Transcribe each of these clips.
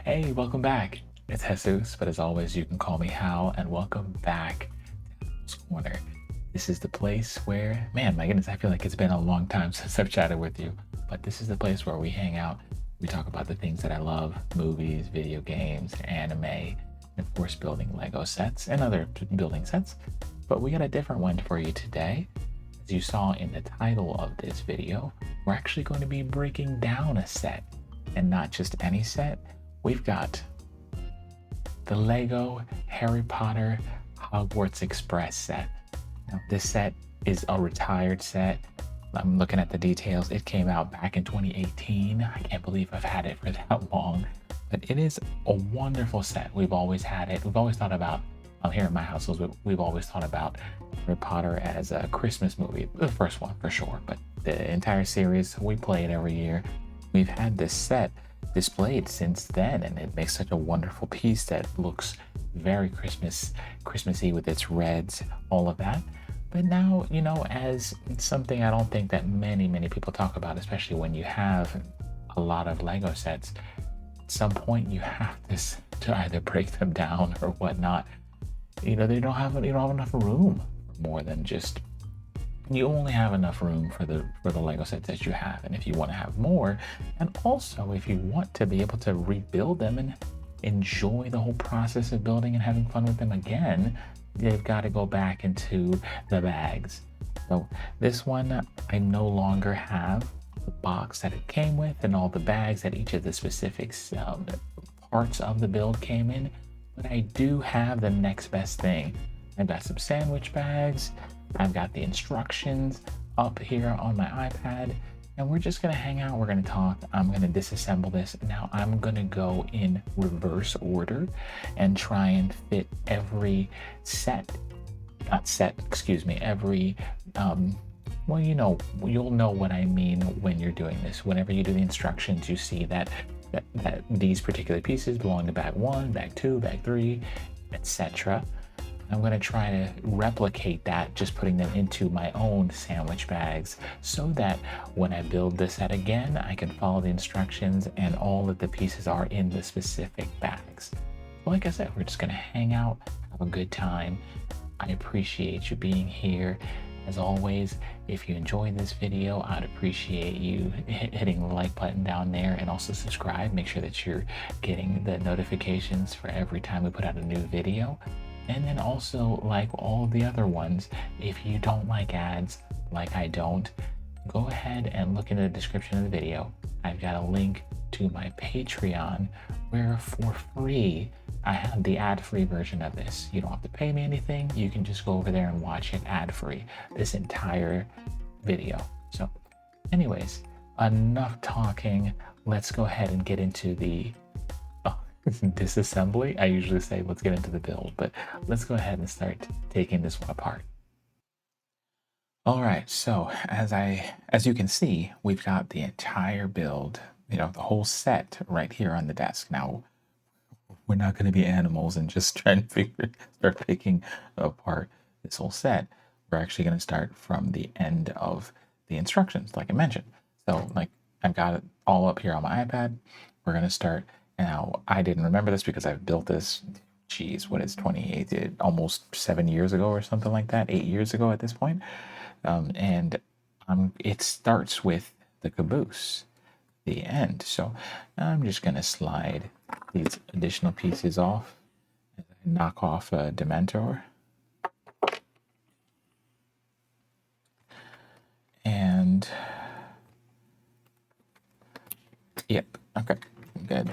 Hey, welcome back. It's Jesus, but as always, you can call me Hal, and welcome back to Hal's Corner. This is the place where, man, my goodness, I feel like it's been a long time since I've chatted with you, but this is the place where we hang out. We talk about the things that I love: movies, video games, anime, and of course, building Lego sets and other building sets. But we got a different one for you today. As you saw in the title of this video, we're actually going to be breaking down a set, and not just any set. We've got the Lego Harry Potter Hogwarts Express set. Now, this set is a retired set. I'm looking at the details. It came out back in 2018. I can't believe I've had it for that long, but it is a wonderful set. We've always had it. We've always thought about, here in my household, we've always thought about Harry Potter as a Christmas movie. The first one for sure, but the entire series, we play it every year. We've had this set displayed since then, and it makes such a wonderful piece that looks very Christmassy with its reds, all of that. But now, as something I don't think that many people talk about, especially when you have a lot of Lego sets, at some point you have to either break them down or whatnot. They don't have enough room for more than just. You only have enough room for the Lego sets that you have, and if you want to have more, and also if you want to be able to rebuild them and enjoy the whole process of building and having fun with them again, they've got to go back into the bags. So this one, I no longer have the box that it came with and all the bags that each of the specific parts of the build came in, but I do have the next best thing. I've got some sandwich bags. I've got the instructions up here on my iPad, and we're just gonna hang out. We're gonna talk. I'm gonna disassemble this. Now I'm gonna go in reverse order and try and fit every every, well, you'll know what I mean when you're doing this. Whenever you do the instructions, you see that these particular pieces belong to bag 1, bag 2, bag 3, etc. I'm going to try to replicate that, just putting them into my own sandwich bags so that when I build this set again, I can follow the instructions and all of the pieces are in the specific bags. Like I said, we're just going to hang out, have a good time. I appreciate you being here. As always, if you enjoyed this video, I'd appreciate you hitting the like button down there, and also subscribe. Make sure that you're getting the notifications for every time we put out a new video. And then also, like all the other ones, if you don't like ads, like I don't, go ahead and look in the description of the video. I've got a link to my Patreon where for free, I have the ad-free version of this. You don't have to pay me anything. You can just go over there and watch it ad-free, this entire video. So anyways, enough talking. Let's go ahead and get into the disassembly. I usually say let's get into the build, but let's go ahead and start taking this one apart. All right, so as you can see, we've got the entire build, the whole set right here on the desk. Now, we're not going to be animals and just trying to start picking apart this whole set. We're actually going to start from the end of the instructions, like I mentioned. So, like, I've got it all up here on my iPad. We're going to start. Now, I didn't remember this because I've built this, what is 28, almost 7 years ago or something like that, 8 years ago at this point. It starts with the caboose, the end. So I'm just going to slide these additional pieces off and knock off a Dementor. And, yep, okay, good.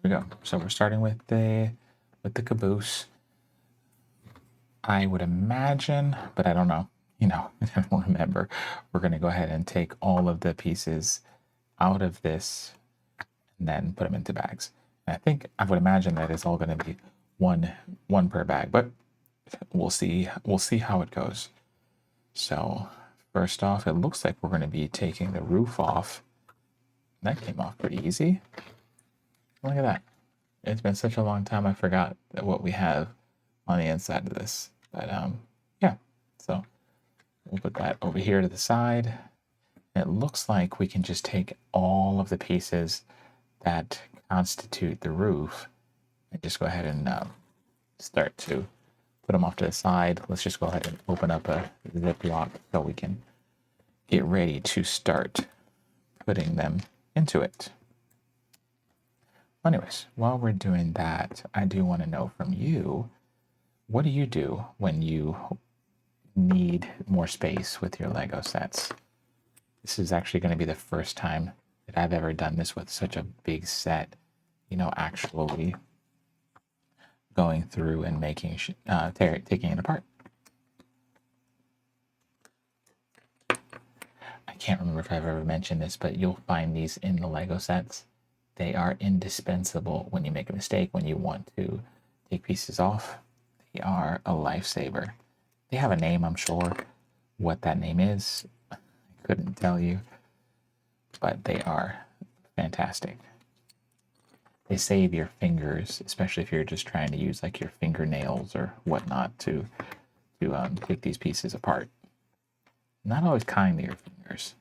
We go. So we're starting with the caboose. I would imagine, but I don't know. I don't remember. We're going to go ahead and take all of the pieces out of this and then put them into bags. And I would imagine that it's all going to be one per bag, but we'll see. We'll see how it goes. So first off, it looks like we're going to be taking the roof off. That came off pretty easy. Look at that. It's been such a long time, I forgot what we have on the inside of this. But yeah, so we'll put that over here to the side. It looks like we can just take all of the pieces that constitute the roof and just go ahead and start to put them off to the side. Let's just go ahead and open up a Ziploc so we can get ready to start putting them into it. Anyways, while we're doing that, I do want to know from you, what do you do when you need more space with your Lego sets? This is actually going to be the first time that I've ever done this with such a big set, actually going through and taking it apart. I can't remember if I've ever mentioned this, but you'll find these in the Lego sets. They are indispensable when you make a mistake, when you want to take pieces off. They are a lifesaver. They have a name, I'm sure. What that name is, I couldn't tell you, but they are fantastic. They save your fingers, especially if you're just trying to use like your fingernails or whatnot to take these pieces apart. Not always kind to your fingers.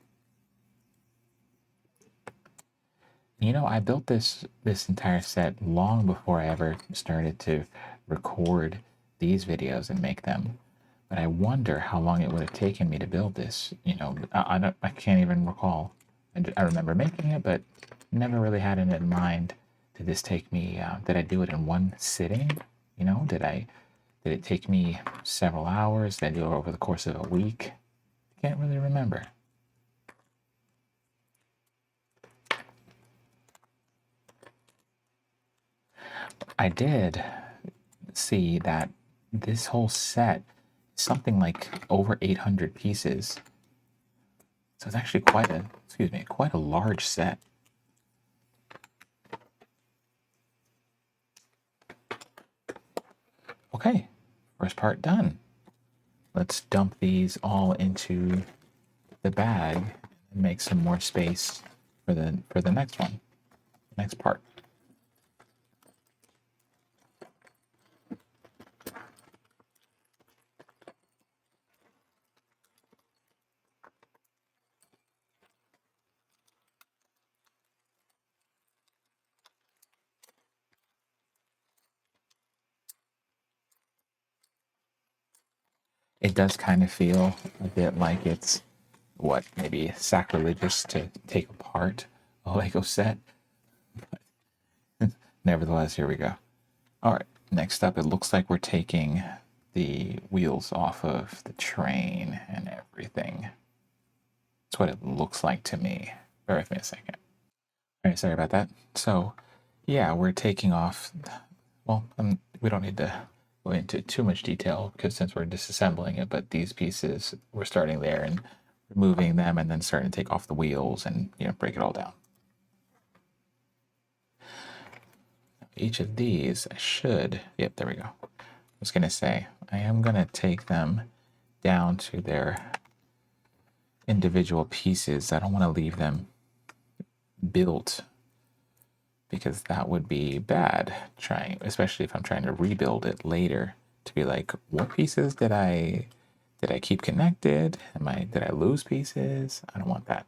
I built this entire set long before I ever started to record these videos and make them. But I wonder how long it would have taken me to build this. I can't even recall. I remember making it, but never really had it in mind. Did this take me? Did I do it in one sitting? Did it take me several hours? Did I do it over the course of a week? I can't really remember. I did see that this whole set is something like over 800 pieces. So it's actually quite a large set. Okay, first part done. Let's dump these all into the bag and make some more space for the next one, next part. It does kind of feel a bit like it's maybe sacrilegious to take apart a Lego set. But nevertheless, here we go. All right, next up, it looks like we're taking the wheels off of the train and everything. That's what it looks like to me. Bear with me a second. All right, sorry about that. So, yeah, we're taking off. Well, we don't need to go into too much detail because since we're disassembling it, but these pieces, we're starting there and removing them and then starting to take off the wheels and break it all down. Each of these yep, there we go. I was gonna say, I am gonna take them down to their individual pieces. I don't want to leave them built because that would be bad, especially if I'm trying to rebuild it later, to be like, what pieces did I keep connected? Did I lose pieces? I don't want that.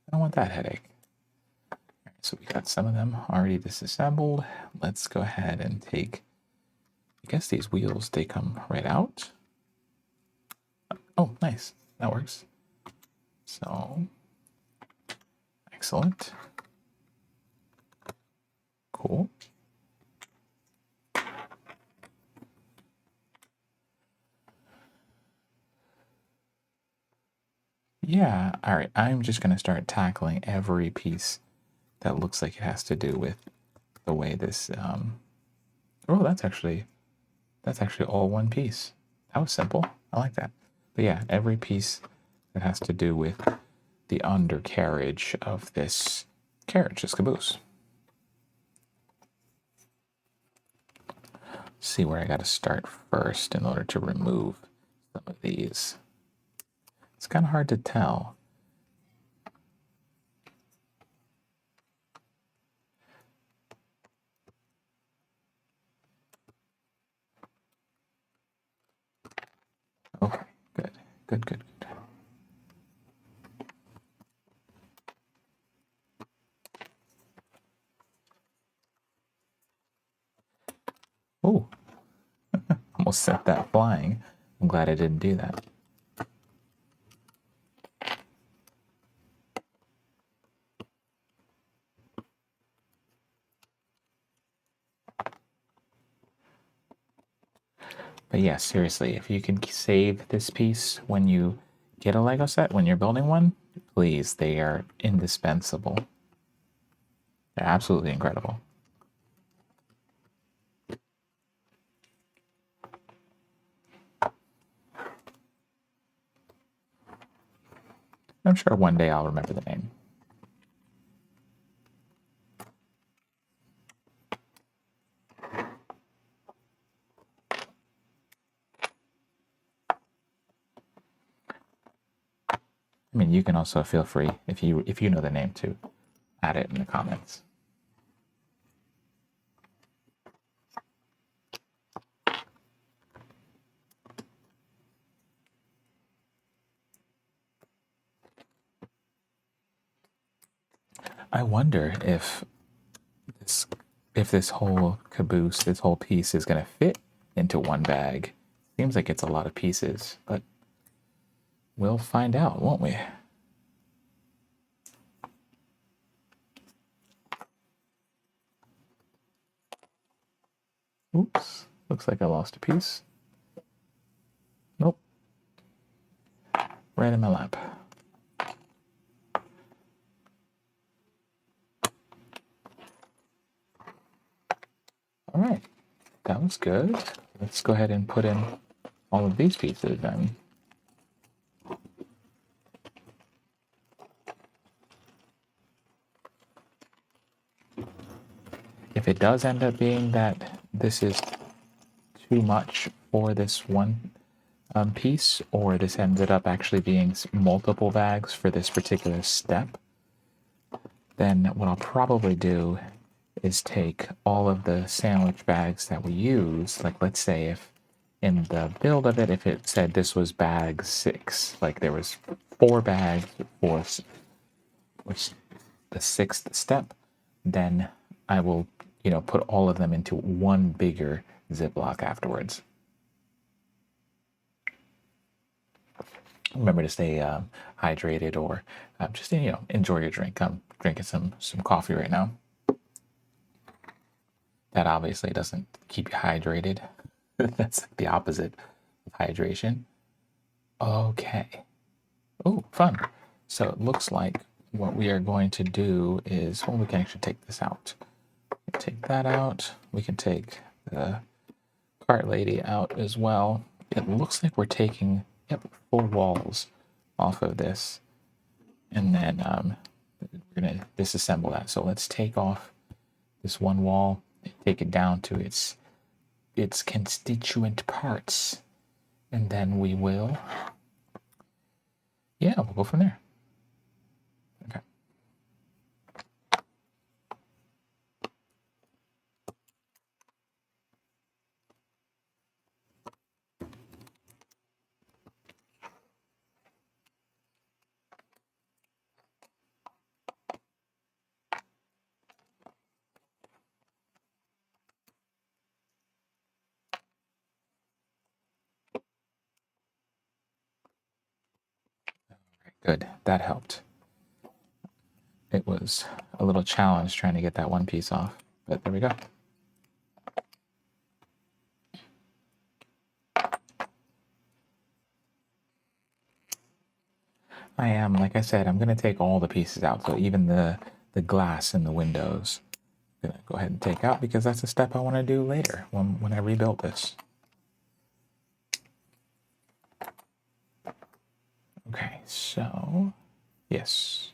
I don't want that headache. All right, so we got some of them already disassembled. Let's go ahead and take, I guess these wheels, they come right out. Oh, nice. That works. So, excellent. Cool. Yeah, all right. I'm just going to start tackling every piece that looks like it has to do with the way this. Oh, that's actually all one piece. That was simple. I like that. But yeah, every piece that has to do with the undercarriage of this carriage, this caboose. See where I got to start first in order to remove some of these. It's kind of hard to tell. Okay, good, good, good, good. Ooh, almost sent that flying. I'm glad I didn't do that. But yeah, seriously, if you can save this piece when you get a Lego set, when you're building one, please, they are indispensable. They're absolutely incredible. I'm sure one day I'll remember the name. I mean, you can also feel free, if you know the name, to add it in the comments. I wonder if this whole caboose, this whole piece is going to fit into one bag. Seems like it's a lot of pieces, but we'll find out, won't we? Oops, looks like I lost a piece. Nope. Right in my lap. All right, that was good. Let's go ahead and put in all of these pieces then. If it does end up being that this is too much for this one piece, or this ended up actually being multiple bags for this particular step, then what I'll probably do is take all of the sandwich bags that we use, like let's say if in the build of it, if it said this was bag 6, like there was 4 bags for which the 6th step, then I will, put all of them into one bigger Ziploc afterwards. Remember to stay hydrated, or just enjoy your drink. I'm drinking some coffee right now. That obviously doesn't keep you hydrated. That's like the opposite of hydration. Okay. Oh, fun. So it looks like what we are going to do is, well, we can actually take this out. Take that out. We can take the cart lady out as well. It looks like we're taking, full walls off of this. And then we're going to disassemble that. So let's take off this one wall, take it down to its constituent parts, and then we will, we'll go from there. Okay. Good, that helped. It was a little challenge trying to get that one piece off, but there we go. I am, like I said, I'm going to take all the pieces out, so even the glass in the windows, I'm going to go ahead and take out, because that's a step I want to do later when I rebuild this. Okay, so, yes.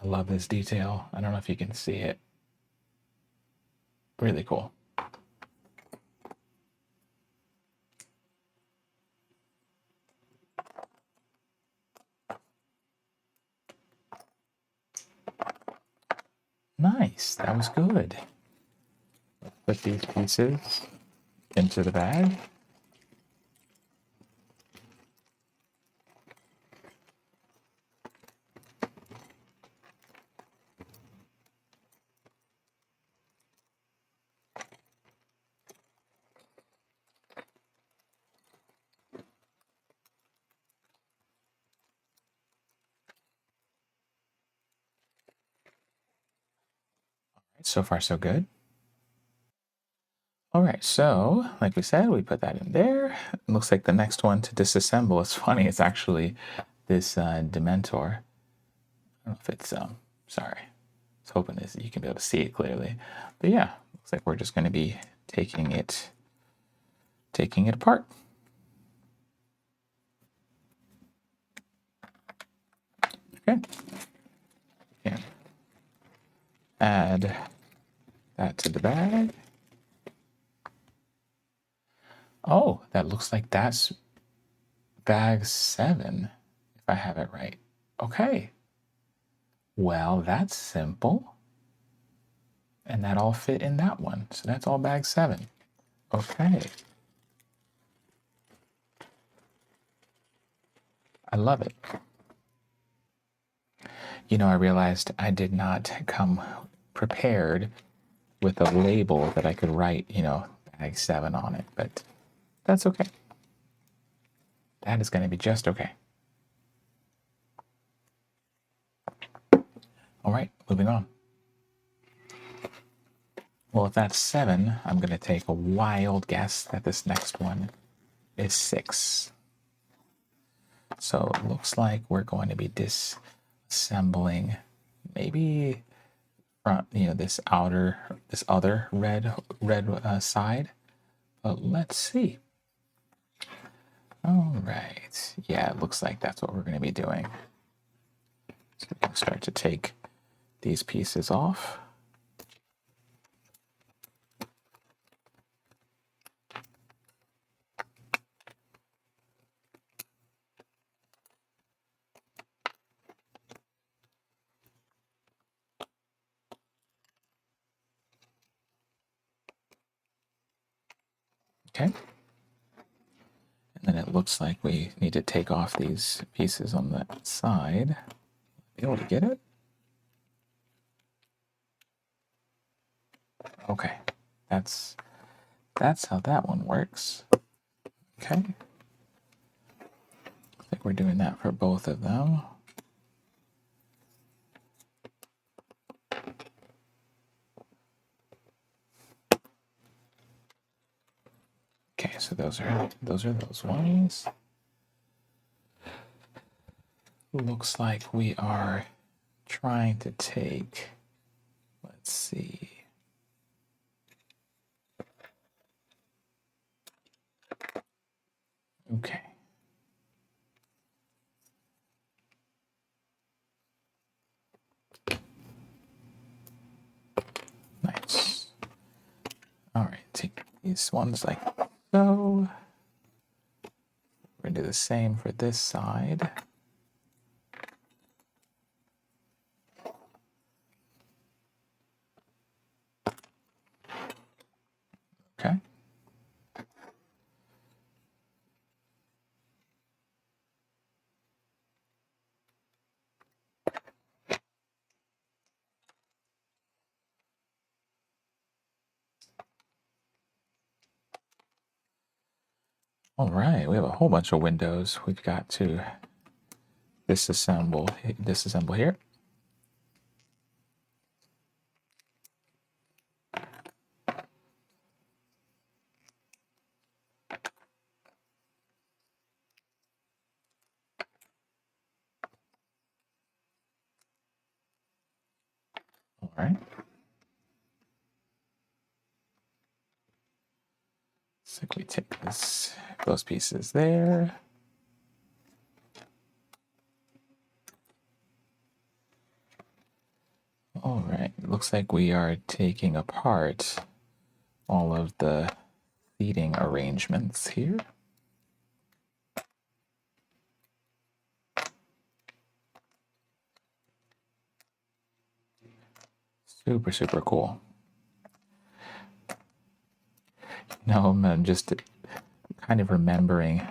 I love this detail. I don't know if you can see it. Really cool. Nice, that was good. Put these pieces into the bag. So far, so good. All right, so like we said, we put that in there. It looks like the next one to disassemble is funny. It's actually this Dementor. I don't know if it's, sorry. I was hoping this, you can be able to see it clearly. But yeah, looks like we're just going to be taking it apart. Okay. Yeah. Add that to the bag. Oh, that looks like that's bag 7, if I have it right. Okay. Well, that's simple. And that all fit in that one. So that's all bag 7. Okay. I love it. You know, I realized I did not come prepared with a label that I could write, you know, bag 7 on it, but that's okay. That is going to be just okay. All right, moving on. Well, if that's 7, I'm going to take a wild guess that this next one is 6. So it looks like we're going to be disassembling maybe front, you know, this other red side. But let's see. All right. Yeah, it looks like that's what we're going to be doing. So we can start to take these pieces off. Okay. And then it looks like we need to take off these pieces on the side. Be able to get it? Okay. That's how that one works. Okay. I think we're doing that for both of them. Okay, so those are those ones. Looks like we are trying to take, let's see. Okay. Nice. All right, take these ones like so. We're gonna do the same for this side. Okay. All right, we have a whole bunch of windows we've got to disassemble here. All right. So we take those pieces there. All right, it looks like we are taking apart all of the seating arrangements here. Super, super cool. Now I'm just kind of remembering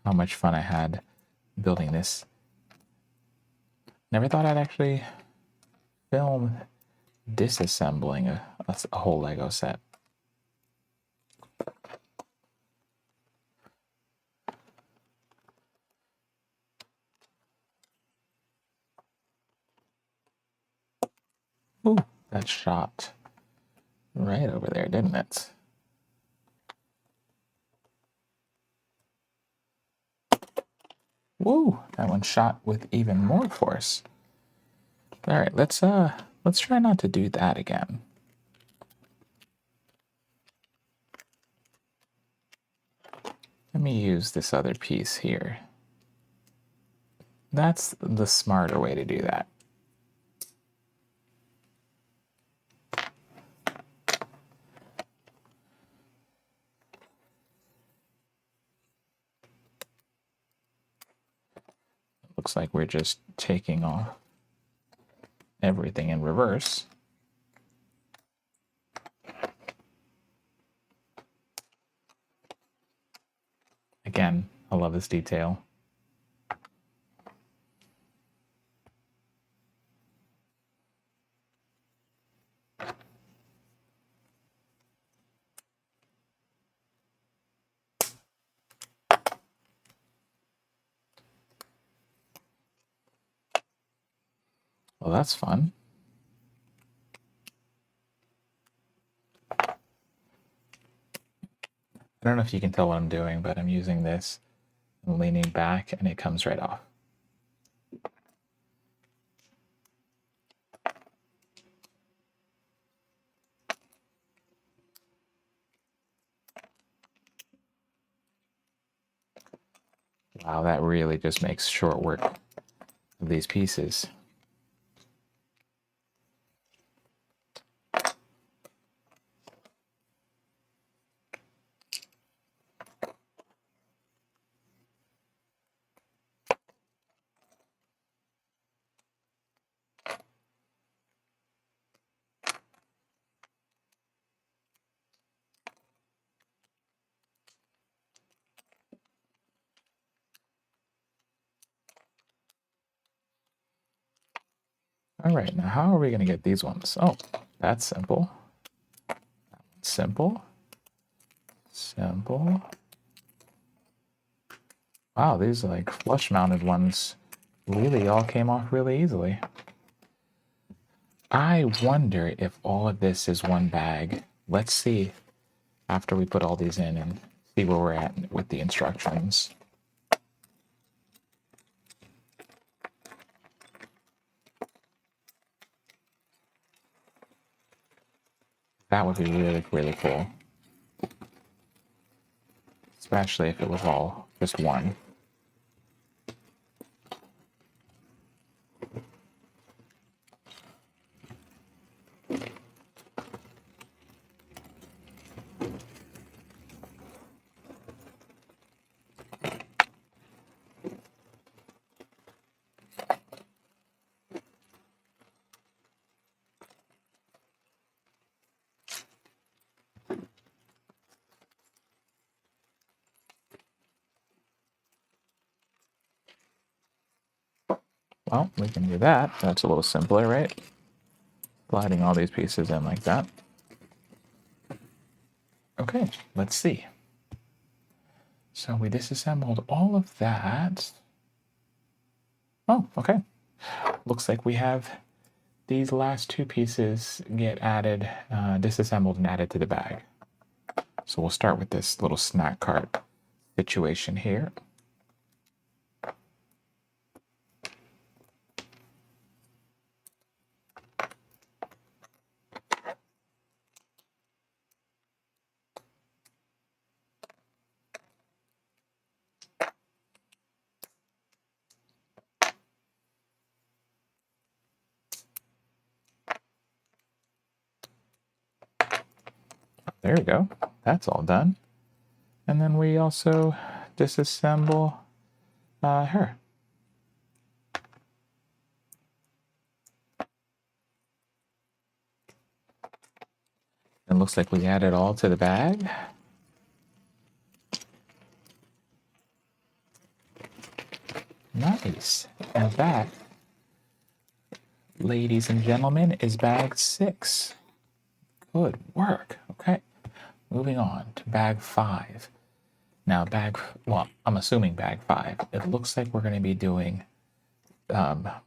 how much fun I had building this. Never thought I'd actually film disassembling a whole Lego set. Ooh, that shot right over there, didn't it? Woo! That one shot with even more force. All right, let's try not to do that again. Let me use this other piece here. That's the smarter way to do that. Looks like we're just taking off everything in reverse. Again, I love this detail. Well, that's fun. I don't know if you can tell what I'm doing, but I'm using this and leaning back and it comes right off. Wow, that really just makes short work of these pieces. All right, now how are we going to get these ones? Oh, that's simple. Simple. Simple. Wow, these like flush mounted ones really all came off really easily. I wonder if all of this is one bag. Let's see after we put all these in and see where we're at with the instructions. That would be really, really cool. Especially if it was all just one. Well, we can do that. That's a little simpler, right? Sliding all these pieces in like that. Okay, let's see. So we disassembled all of that. Oh, okay. Looks like we have these last two pieces get added, disassembled and added to the bag. So we'll start with this little snack cart situation here. There we go. That's all done. And then we also disassemble her. It looks like we add it all to the bag. Nice. And that, ladies and gentlemen, is bag 6. Good work. Okay. Moving on to bag 5. Now well, I'm assuming bag 5. It looks like we're going to be doing part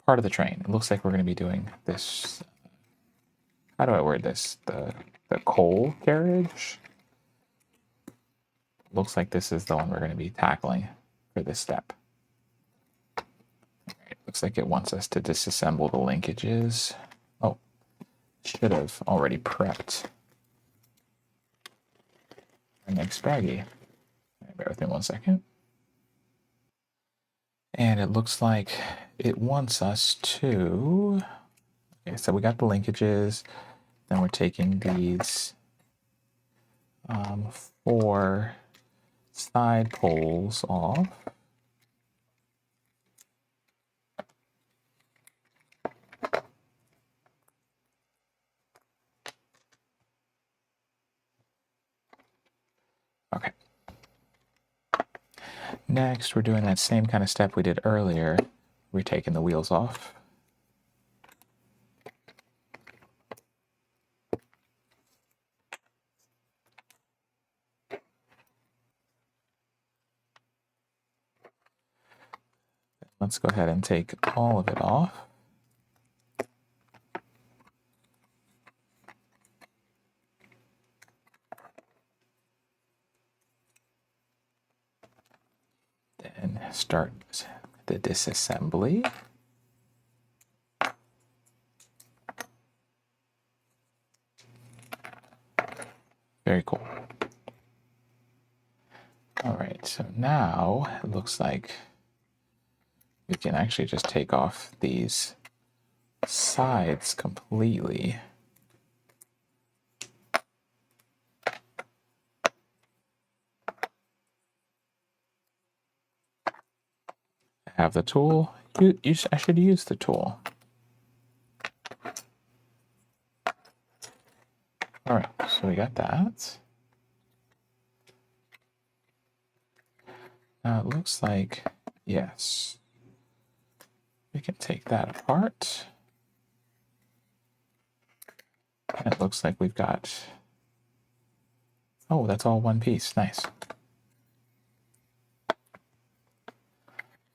of the train. It looks like we're going to be doing this how do I word this? The coal carriage. Looks like this is the one we're going to be tackling for this step. Right, looks like it wants us to disassemble the linkages. Oh, should have already prepped our next baggie. Right, bear with me 1 second. And it looks like it wants us to... Okay, so we got the linkages. Then we're taking these 4 side poles off. Okay. Next, we're doing that same kind of step we did earlier. We're taking the wheels off. Let's go ahead and take all of it off. Then start the disassembly. Very cool. All right, so now it looks like we can actually just take off these sides completely. I have the tool. I should use the tool. All right, so we got that. Now it looks like, yes, we can take that apart. And it looks like we've got, oh, that's all one piece. Nice.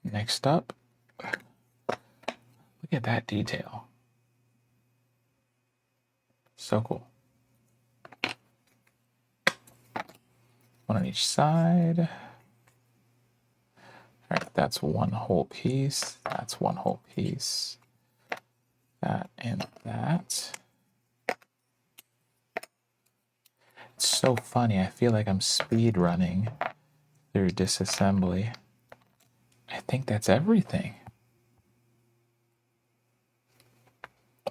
Next up, look at that detail. So cool. One on each side. All right, that's one whole piece. That's one whole piece. That and that. It's so funny. I feel like I'm speed running through disassembly. I think that's everything.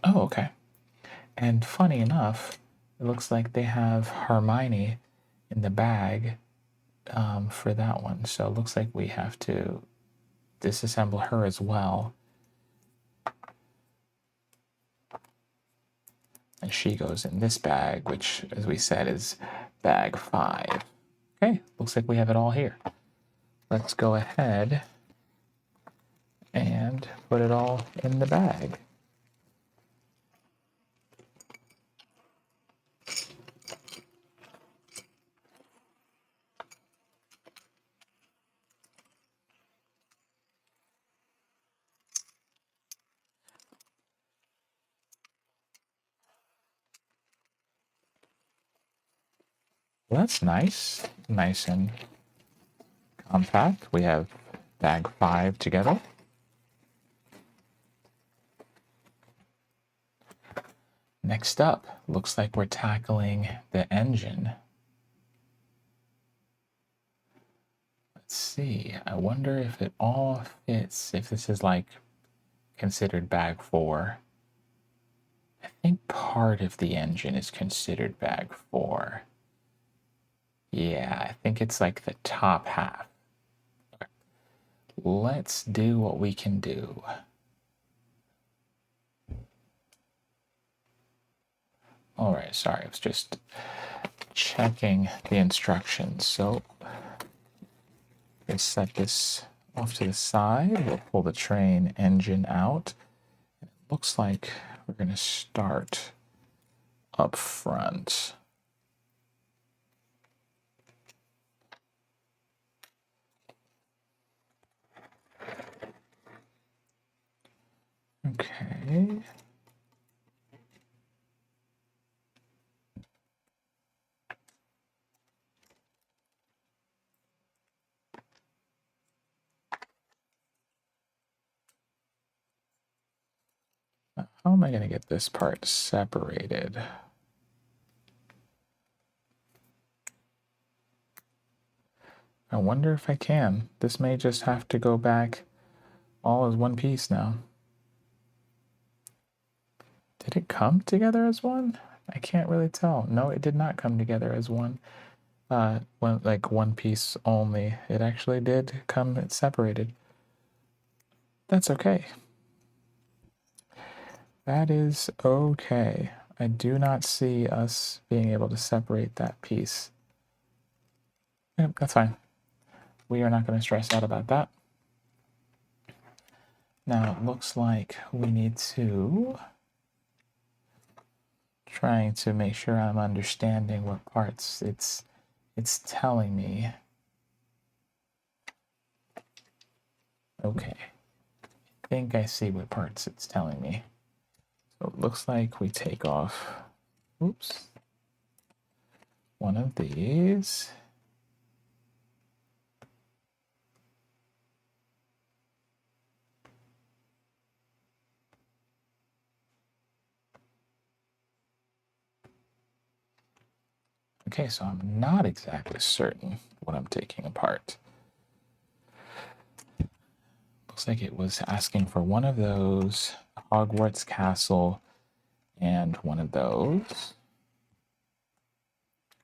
Oh, okay. And funny enough, it looks like they have Hermione in the bag for that one. So it looks like we have to disassemble her as well. And she goes in this bag, which, as we said, is bag 5. Okay, looks like we have it all here. Let's go ahead and put it all in the bag. Well, that's nice. Nice and compact. We have bag 5 together. Next up, looks like we're tackling the engine. Let's see. I wonder if it all fits, if this is like considered bag 4. I think part of the engine is considered bag 4. Yeah, I think it's like the top half. Okay. Let's do what we can do. All right, sorry, I was just checking the instructions. So let's set this off to the side. We'll pull the train engine out. It looks like we're going to start up front. Okay. How am I going to get this part separated? I wonder if I can. This may just have to go back all as one piece now. Did it come together as one? I can't really tell. No, it did not come together as one. Like one piece only. It actually did come separated. That's okay. That is okay. I do not see us being able to separate that piece. Yep, that's fine. We are not going to stress out about that. Now it looks like we need to trying to make sure I'm understanding what parts it's telling me. Okay. I think I see what parts it's telling me. So it looks like we take off, oops, one of these. Okay, so I'm not exactly certain what I'm taking apart. Looks like it was asking for one of those, Hogwarts Castle, and one of those.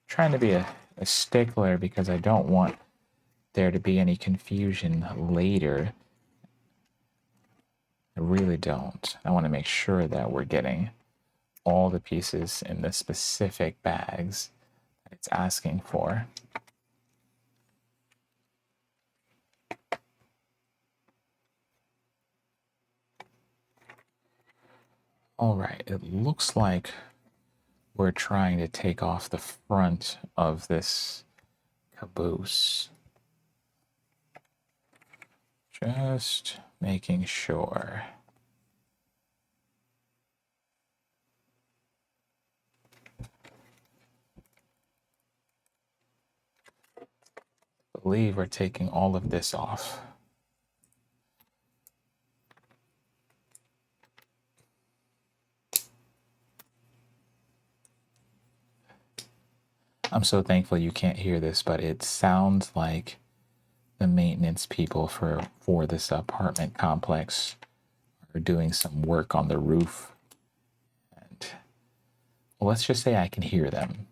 Trying to be a stickler because I don't want there to be any confusion later. I really don't. I want to make sure that we're getting all the pieces in the specific bags that it's asking for. All right, it looks like we're trying to take off the front of this caboose. Just making sure. I believe we're taking all of this off. I'm so thankful you can't hear this, but it sounds like the maintenance people for this apartment complex are doing some work on the roof. And well, let's just say I can hear them.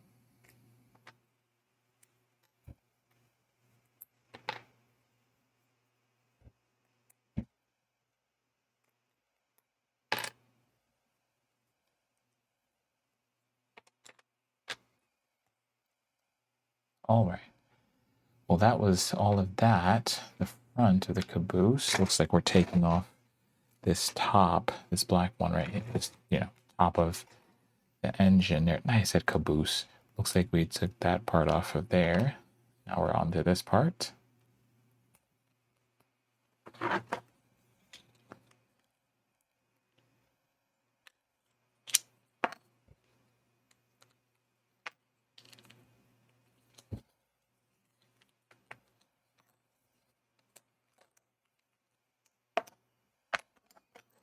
All right. Well, that was all of that. The front of the caboose. Looks like we're taking off this top, this black one right here. This, top of the engine there. I said caboose. Looks like we took that part off of there. Now we're on to this part.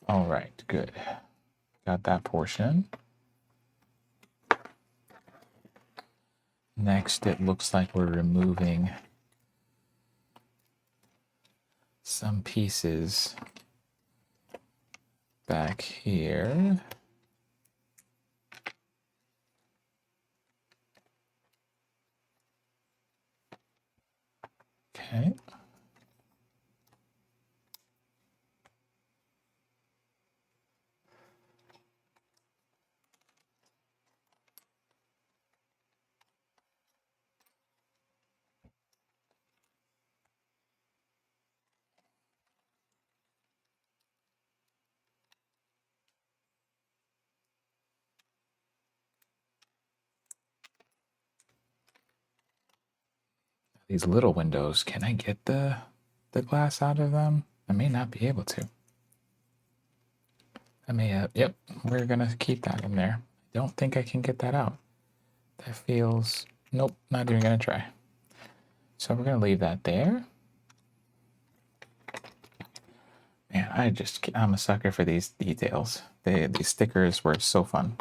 All right, good. Got that portion. Next, it looks like we're removing some pieces back here. Okay. These little windows, can I get the glass out of them? I may not be able to. I may have, yep, we're gonna keep that in there. I don't think I can get that out. That feels, nope, not even gonna try. So we're gonna leave that there. Man, I'm a sucker for these details. the stickers were so fun.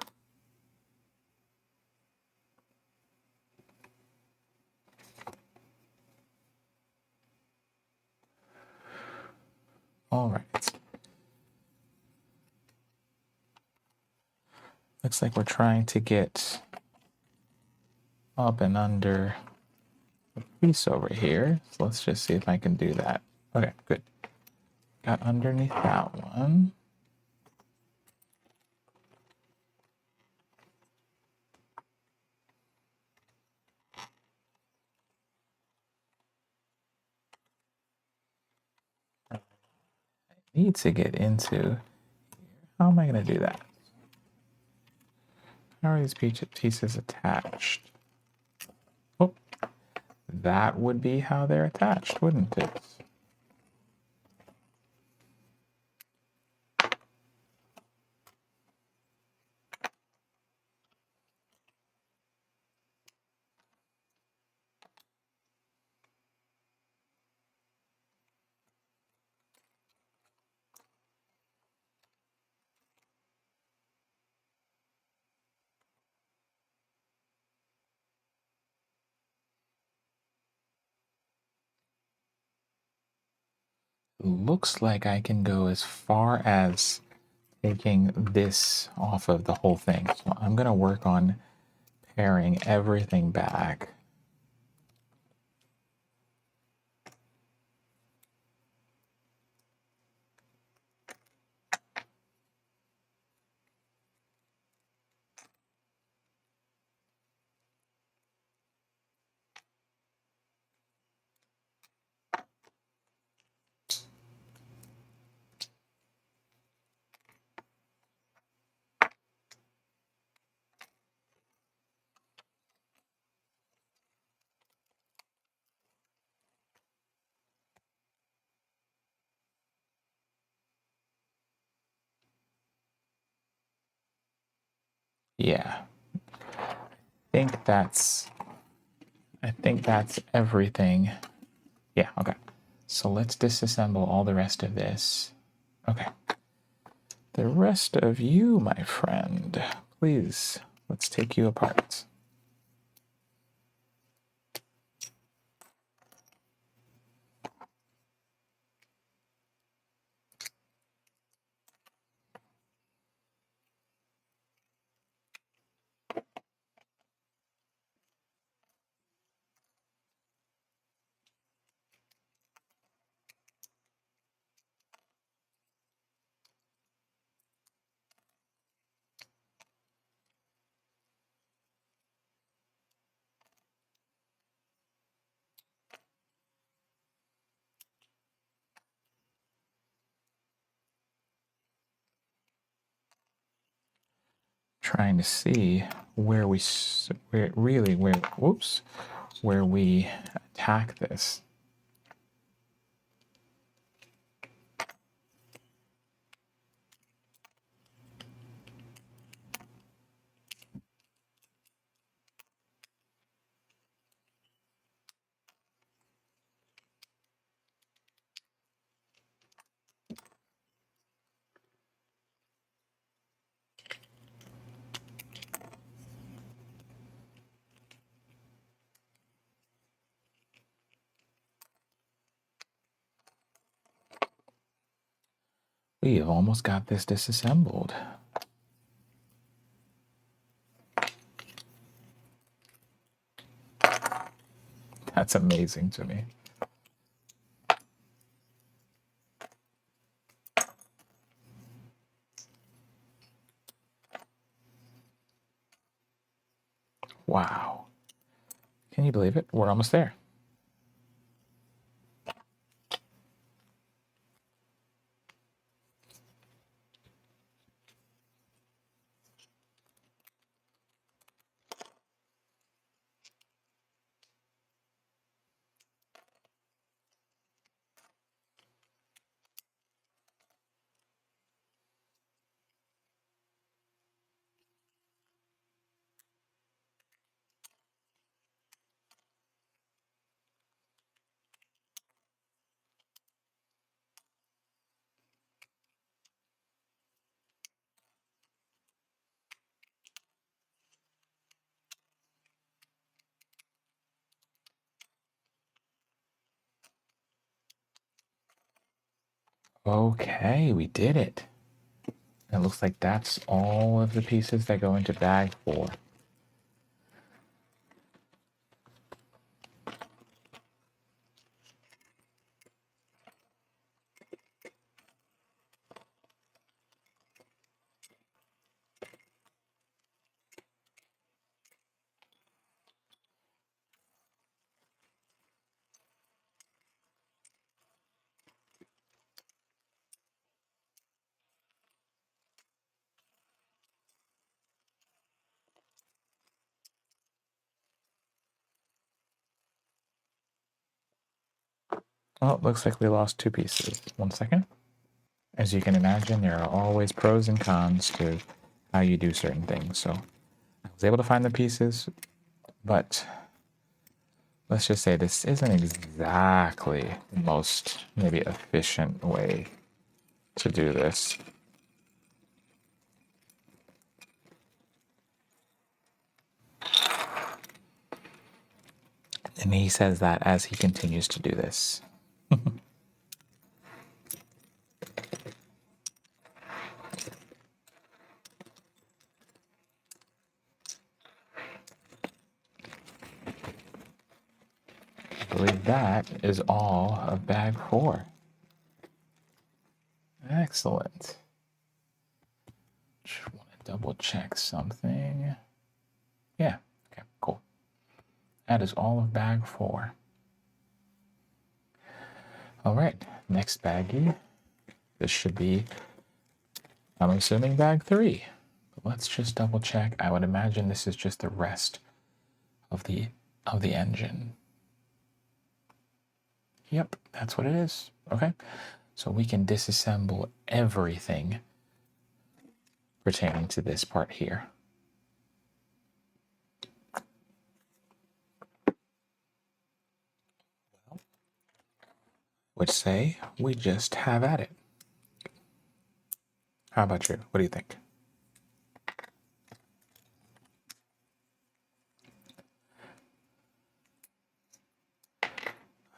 All right. Looks like we're trying to get up and under the piece over here. So let's just see if I can do that. Okay, good. Got underneath that one. I need to get into. How am I going to do that? How are these pieces attached? Oh, that would be how they're attached, wouldn't it? Looks like I can go as far as taking this off of the whole thing. So I'm going to work on paring everything back. Yeah, I think that's everything. Yeah, okay. So let's disassemble all the rest of this. Okay. The rest of you, my friend, please, let's take you apart. Trying to see where we where we attack this. We have almost got this disassembled. That's amazing to me. Wow. Can you believe it? We're almost there. Okay, we did it. It looks like that's all of the pieces that go into bag 4. Well, it looks like we lost 2 pieces. 1 second. As you can imagine, there are always pros and cons to how you do certain things. So I was able to find the pieces, but let's just say this isn't exactly the most maybe efficient way to do this. And he says that as he continues to do this. I believe that is all of bag 4. Excellent. Just want to double check something. Yeah, okay, cool. That is all of bag 4. All right, next baggie. This should be, I'm assuming, bag 3. But let's just double check. I would imagine this is just the rest of the engine. Yep, that's what it is. Okay, so we can disassemble everything pertaining to this part here. Which say we just have at it. How about you? What do you think?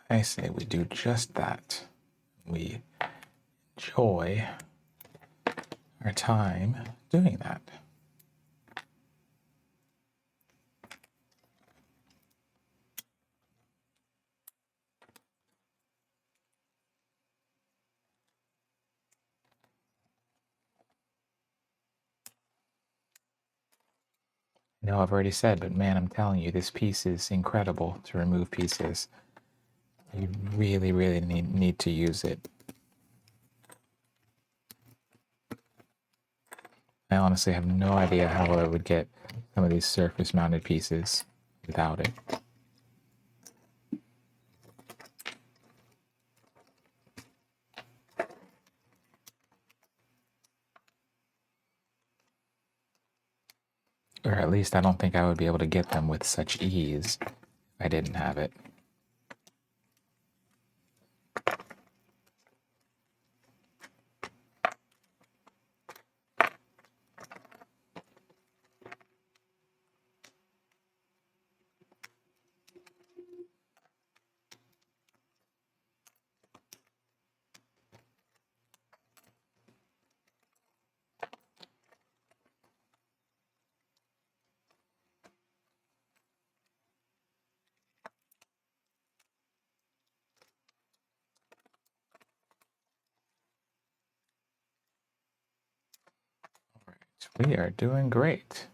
I say we do just that. We enjoy our time doing that. I know I've already said, but man, I'm telling you, this piece is incredible to remove pieces. You really, really need to use it. I honestly have no idea how I would get some of these surface mounted pieces without it. Or at least I don't think I would be able to get them with such ease if I didn't have it. All right, we are doing great.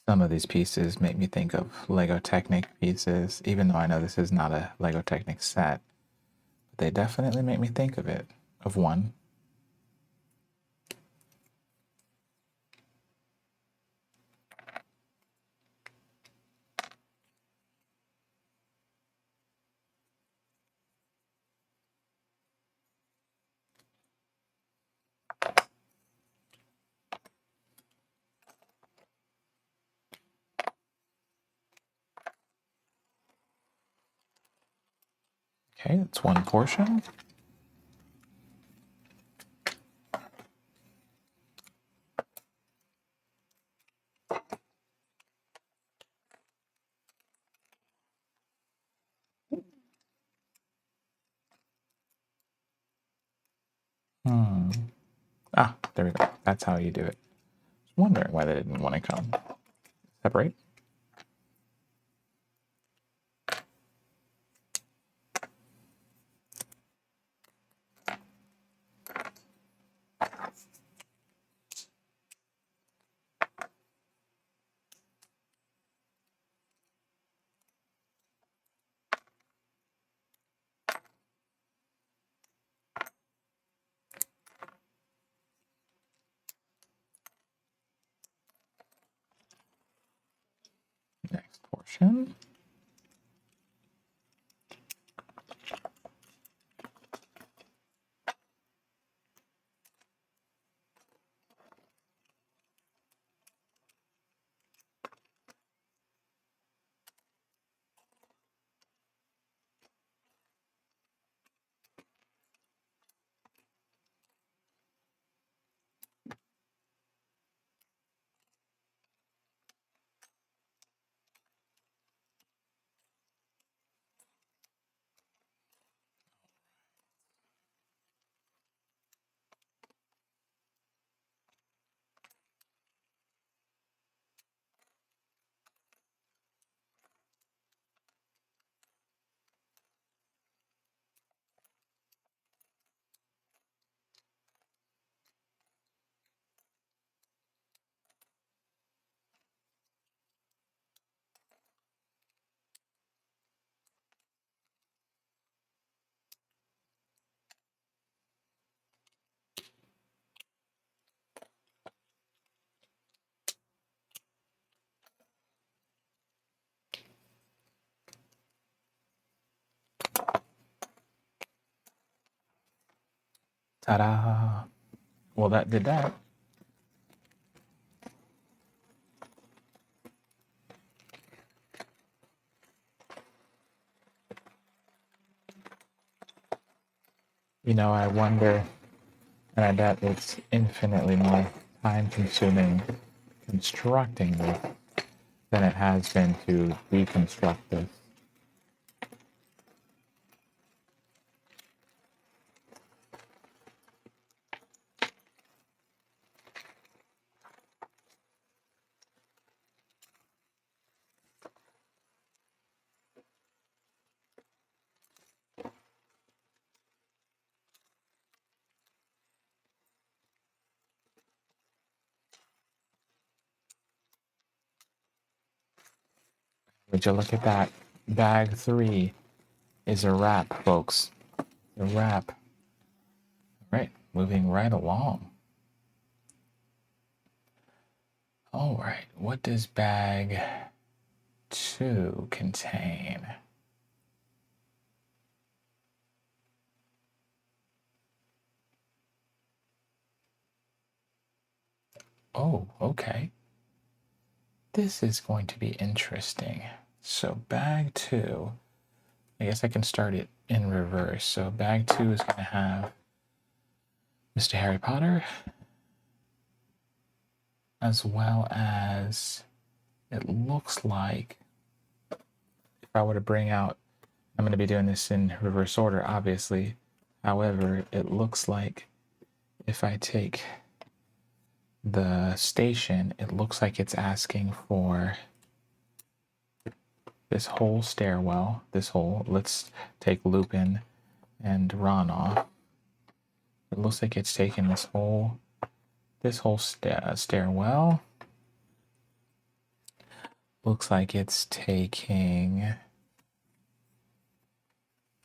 Some of these pieces make me think of Lego Technic pieces, even though I know this is not a Lego Technic set. But they definitely make me think of it, of one. Okay, that's one portion. Ah, there we go. That's how you do it. Just wondering why they didn't want to come. Separate. Next portion. Ta-da! Well, that did that. You know, I wonder, and I bet it's infinitely more time-consuming constructing this than it has been to deconstruct this. Would you look at that? Bag 3 is a wrap, folks. A wrap. Right, moving right along. All right, what does bag 2 contain? Oh, okay. This is going to be interesting. So bag 2, I guess I can start it in reverse. So bag 2 is going to have Mr. Harry Potter, as well as it looks like, if I were to bring out, I'm going to be doing this in reverse order, obviously. However, it looks like if I take the station, it looks like it's asking for this whole stairwell, this whole, let's take Lupin and Ron off. It looks like it's taking this whole stairwell, looks like it's taking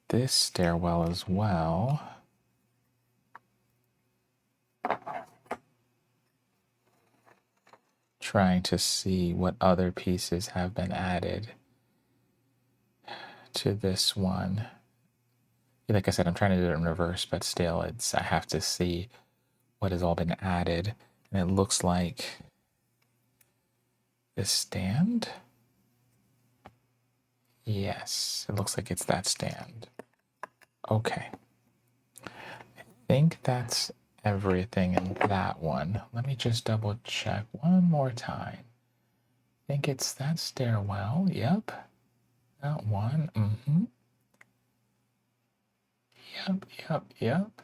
this stairwell as well. Trying to see what other pieces have been added to this one. Like I said, I'm trying to do it in reverse, but still, I have to see what has all been added. And it looks like this stand. Yes, it looks like it's that stand. Okay. I think that's everything in that one. Let me just double check one more time. I think it's that stairwell. Yep. That one. Mm-hmm. Yep.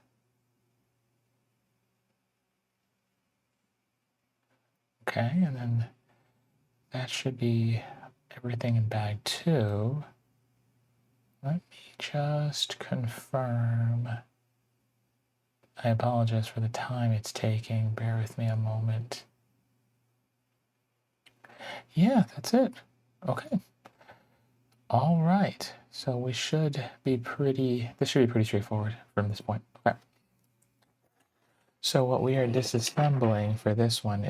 Okay, and then that should be everything in bag 2. Let me just confirm. I apologize for the time it's taking. Bear with me a moment. Yeah, that's it. Okay. All right. So this should be pretty straightforward from this point. Okay. So what we are disassembling for this one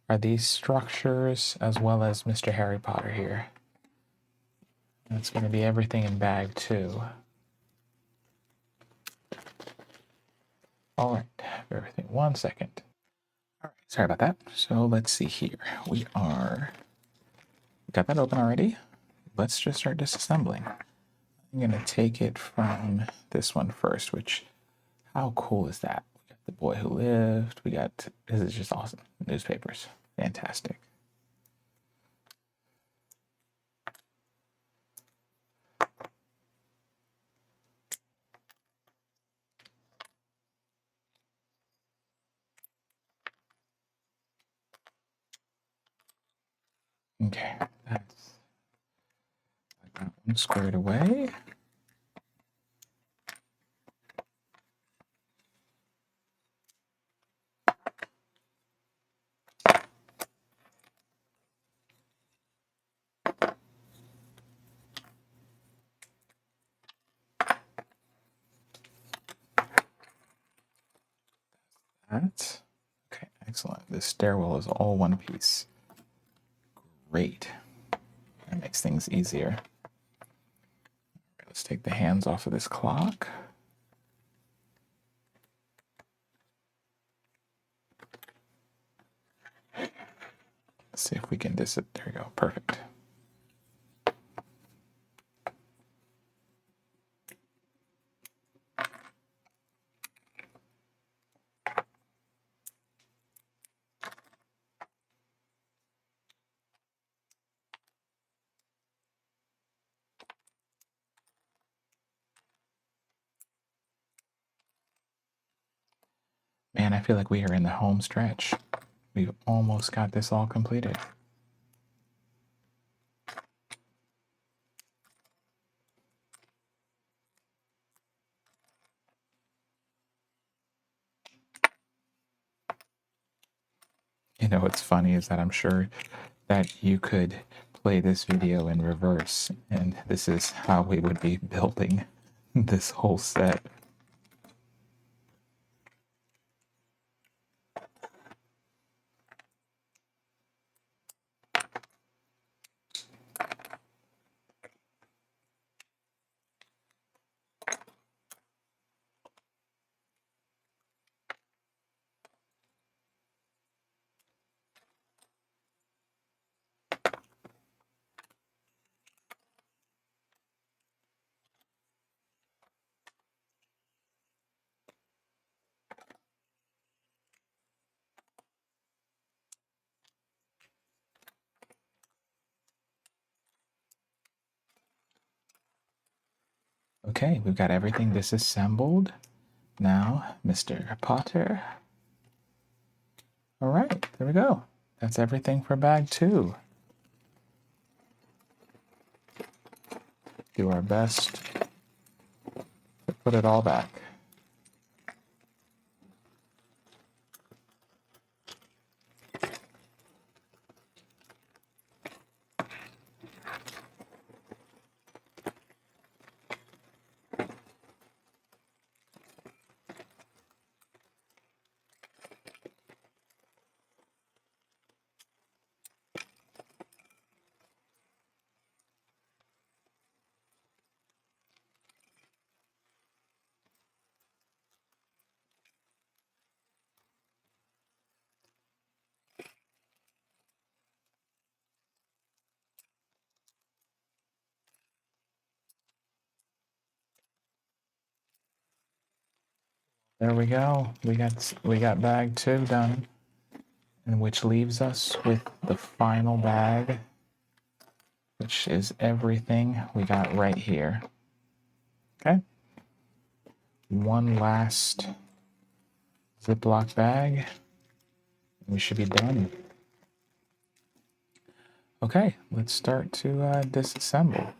are these structures as well as Mr. Harry Potter here. And it's going to be everything in bag 2. All right, everything. 1 second. All right, sorry about that. So let's see here. We got that open already. Let's just start disassembling. I'm going to take it from this one first, which, how cool is that? We got The Boy Who Lived. This is just awesome. Newspapers. Fantastic. Okay, that's that one squared away. That. Okay, excellent. This stairwell is all one piece. Great. That makes things easier. Let's take the hands off of this clock. Let's see if we can there we go. Perfect. Man, I feel like we are in the home stretch. We've almost got this all completed. You know what's funny is that I'm sure that you could play this video in reverse, and this is how we would be building this whole set. Okay, we've got everything disassembled. Now, Mr. Potter. All right, there we go. That's everything for bag 2. Do our best to put it all back. There we go. We got bag 2 done, and which leaves us with the final bag, which is everything we got right here. Okay. One last Ziploc bag, and we should be done. Okay, let's start to disassemble.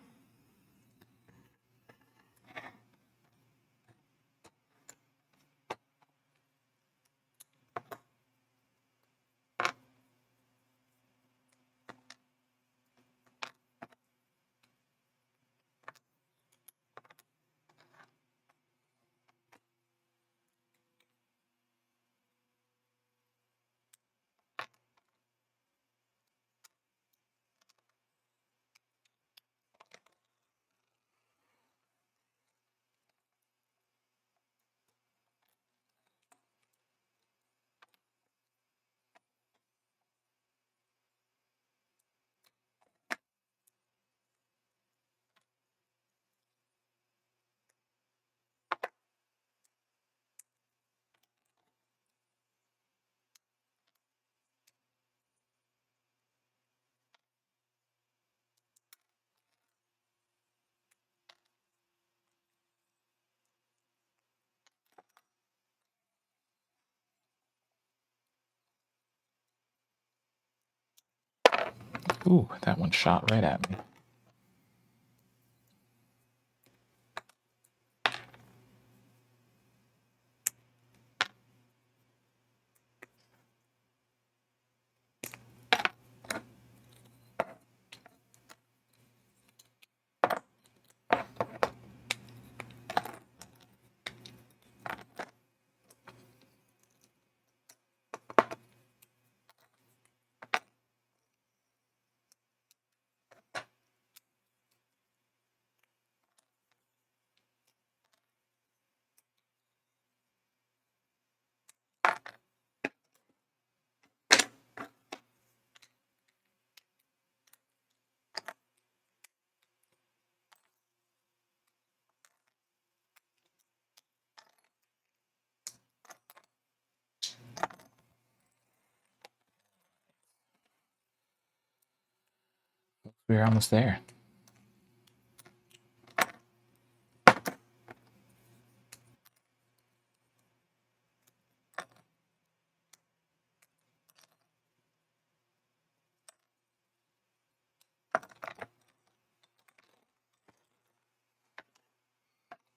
Ooh, that one shot right at me. We're almost there.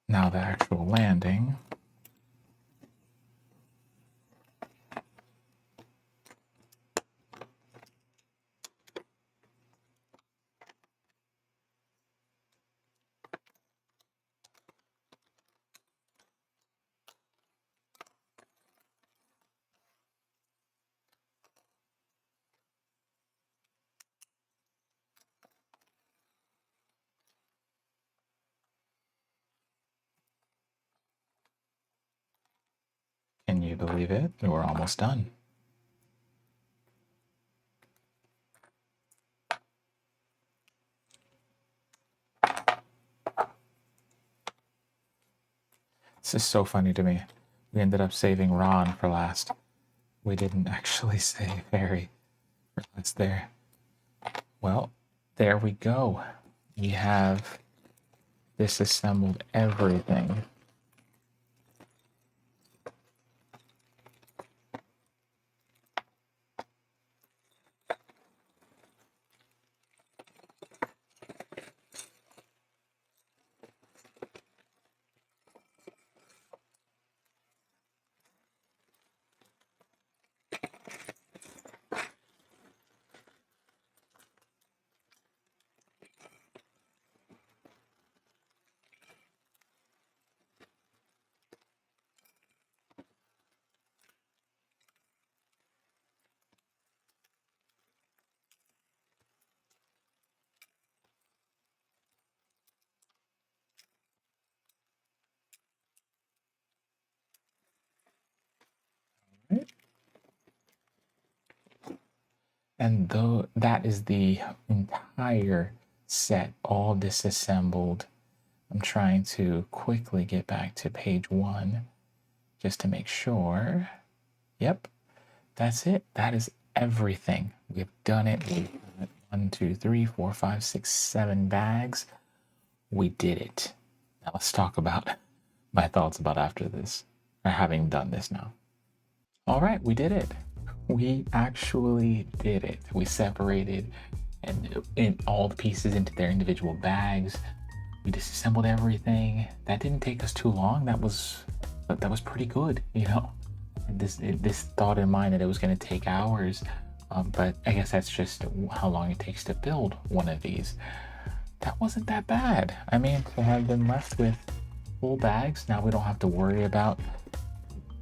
Now the actual landing. Can you believe it? We're almost done. This is so funny to me. We ended up saving Ron for last. We didn't actually save Harry for last there. Well, there we go. We have disassembled everything. Right? And though that is the entire set all disassembled, I'm trying to quickly get back to page 1 just to make sure. Yep, that's it. That is everything. We've done it. We've got 1, 2, 3, 4, 5, 6, 7 bags. We did it. Now let's talk about my thoughts about after this, or having done this now. All right, we did it. We actually did it. We separated and in all the pieces into their individual bags. We disassembled everything. That didn't take us too long. That was pretty good, you know. This thought in mind that it was going to take hours, but I guess that's just how long it takes to build one of these. That wasn't that bad. I mean, to have been left with full bags, now we don't have to worry about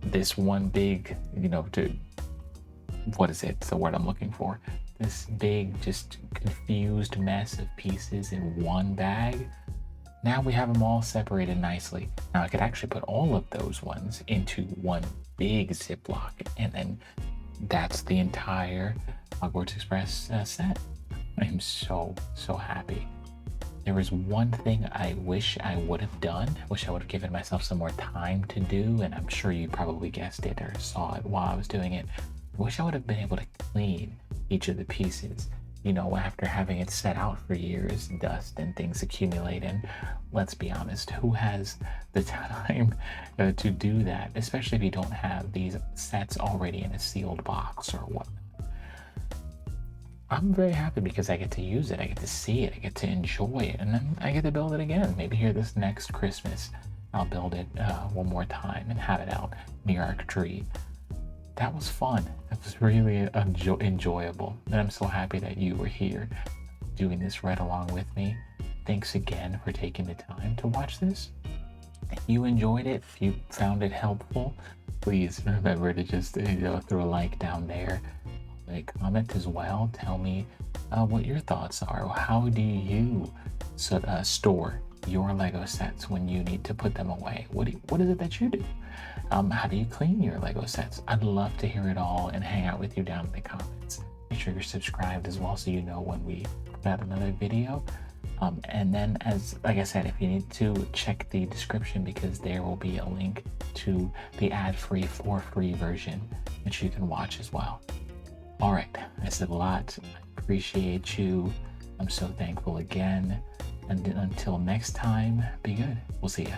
this one big, you know, what is it? It's the word I'm looking for. This big, just confused mess of pieces in one bag. Now we have them all separated nicely. Now I could actually put all of those ones into one big Ziploc, and then that's the entire Hogwarts Express set. I'm so happy. There was one thing I wish I would have done, wish I would have given myself some more time to do, and I'm sure you probably guessed it or saw it while I was doing it. I wish I would have been able to clean each of the pieces. You know, after having it set out for years, dust and things accumulate, and let's be honest, who has the time to do that, especially if you don't have these sets already in a sealed box or whatnot. I'm very happy because I get to use it, I get to see it, I get to enjoy it, and then I get to build it again. Maybe here this next Christmas, I'll build it one more time and have it out near our tree. That was fun. That was really enjoyable. And I'm so happy that you were here doing this right along with me. Thanks again for taking the time to watch this. If you enjoyed it, if you found it helpful, please remember to just throw a like down there. A comment as well. Tell me what your thoughts are. How do you store your Lego sets when you need to put them away? What is it that you do? How do you clean your Lego sets? I'd love to hear it all and hang out with you down in the comments. Make sure you're subscribed as well so you know when we put out another video. And then, like I said, if you need to, check the description because there will be a link to the ad-free for free version which you can watch as well. All right, I said a lot. I appreciate you. I'm so thankful again. And until next time, be good. We'll see ya.